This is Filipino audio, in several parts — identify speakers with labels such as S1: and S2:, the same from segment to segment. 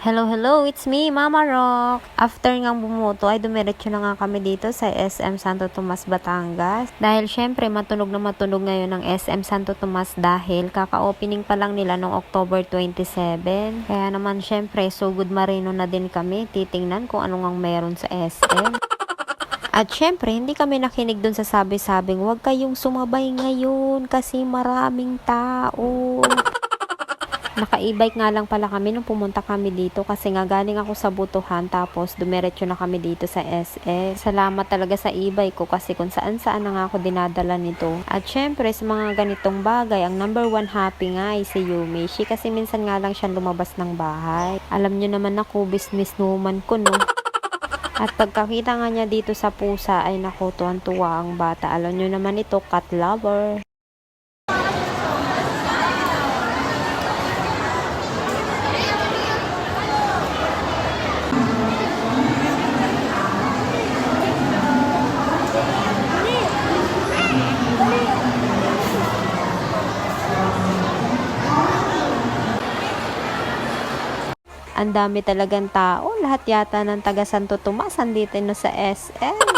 S1: Hello, hello! It's me, Mama Rock! After ngang bumuto ay dumiretso na nga kami dito sa SM Santo Tomas, Batangas. Dahil syempre matunog na matunog ngayon ng SM Santo Tomas dahil kaka-opening pa lang nila noong October 27. Kaya naman syempre Sugod Marino na din kami titingnan kung ano ngang meron sa SM. At syempre, hindi kami nakinig dun sa sabi-sabing huwag kayong sumabay ngayon kasi maraming tao. Naka-e-bike nga lang pala kami nung pumunta kami dito kasi nga galing ako sa Butuhan tapos dumiretso na kami dito sa SM. Salamat talaga sa e-bike ko kasi kung saan-saan na nga ako dinadala nito. At syempre sa mga ganitong bagay, ang number one happy nga ay si Yumishi kasi minsan nga lang siya lumabas ng bahay. Alam nyo naman ako, business woman ko no. At pagkakita nga niya dito sa pusa ay naku, tuwan-tuwa ang bata. Alam nyo naman ito, cat lover. Ang dami talagang tao. Lahat yata ng taga Santo Tomas andito na sa SM.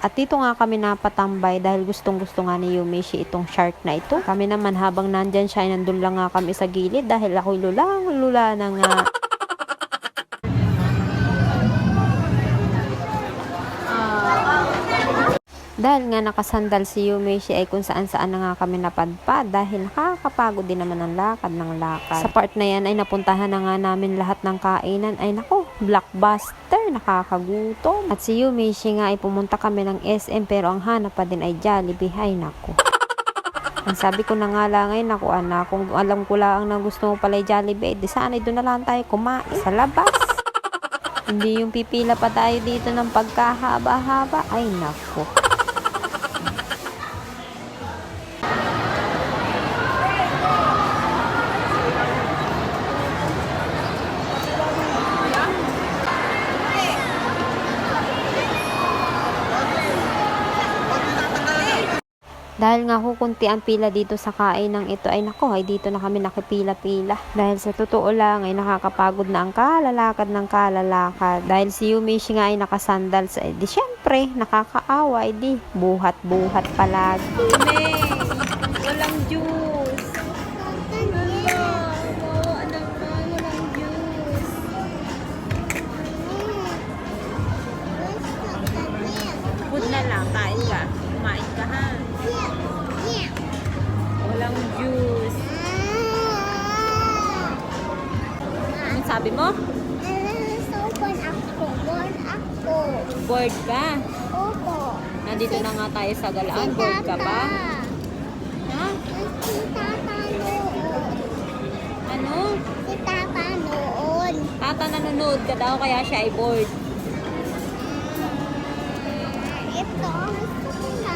S1: At dito nga kami napatambay dahil gustong-gusto nga ni Yumishi itong shark na ito. Kami naman habang nandyan siya, nandun lang nga kami sa gilid dahil ako'y lulang-lula na nga. Dahil nga nakasandal si Yumishi ay kung saan-saan na nga kami napadpad dahil nakakapagod din naman ang lakad ng lakad. Sa part na yan ay napuntahan na nga namin lahat ng kainan. Ay nako, blockbuster, nakakagutom. At si Yumishi nga ay pumunta kami ng SM pero ang hanap pa din ay Jollibee. Ay nako. Ang sabi ko na nga lang ay naku anak, kung alam ko lang na gusto mo pala Jollibee, di sana doon na lang tayo kumain sa labas. Hindi yung pipila pa tayo dito ng pagkahaba-haba. Ay nako. Dahil nga kukunti ang pila dito sa kainang ito ay nako ay dito na kami nakipila-pila. Dahil sa totoo lang ay nakakapagod na ang kalalakad ng kalalakad. Dahil si Yumishi nga ay nakasandals ay di syempre nakakaawa ay di buhat-buhat palagi.
S2: Walang juice. Food na lang, kain ka. Kumain ka ha. Walang juice. Anong sabi mo? Bored ka?
S3: Opo.
S2: Nandito na nga tayo sa Galaan. Bored ka ba? Ha?
S3: Si Tata noon.
S2: Ano?
S3: Si Tata noon.
S2: Tata nanonood ka daw kaya siya ay bored.
S3: Ito, gusto ko na.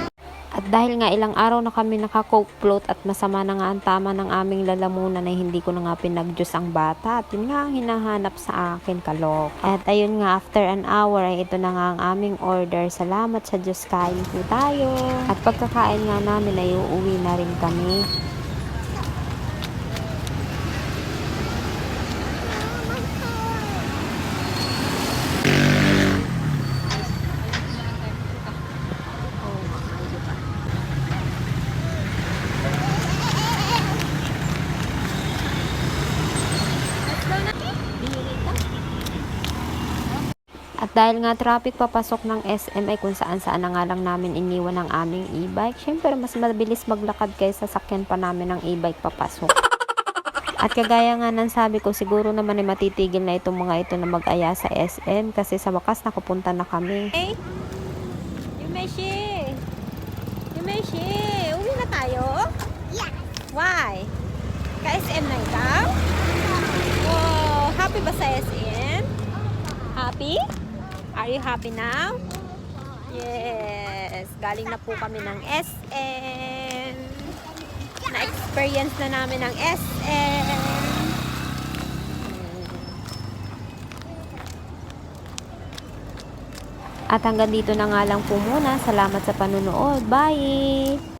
S1: At dahil nga ilang araw na kami naka-coke float at masama na nga ang tama ng aming lalamunan ay hindi ko na nga pinag-juice ang bata. At yun nga ang hinahanap sa akin, kalok. At ayun nga, after an hour ay ito na nga ang aming order. Salamat sa Diyos, kain po tayo. At pagkakain nga namin ay uuwi na rin kami. At dahil nga traffic papasok ng SM ay kung saan-saan na nga lang namin iniwan ang aming e-bike. Syempre mas mabilis maglakad kaysa sakyan pa namin ng e-bike papasok. At kagaya nga ng sabi ko, siguro naman ay matitigil na itong mga ito na mag-aya sa SM kasi sa wakas nakapunta na kami.
S2: Hey, Yumeshi! Yumeshi! Uwi na tayo?
S3: Yes.
S2: Why? Ka-SM na ikaw? Oh, happy ba sa SM? Happy? Are you happy now? Yes. Galing na po kami ng SM. Na-experience na namin ng SM.
S1: At hanggang dito na nga lang po muna. Salamat sa panunood. Bye!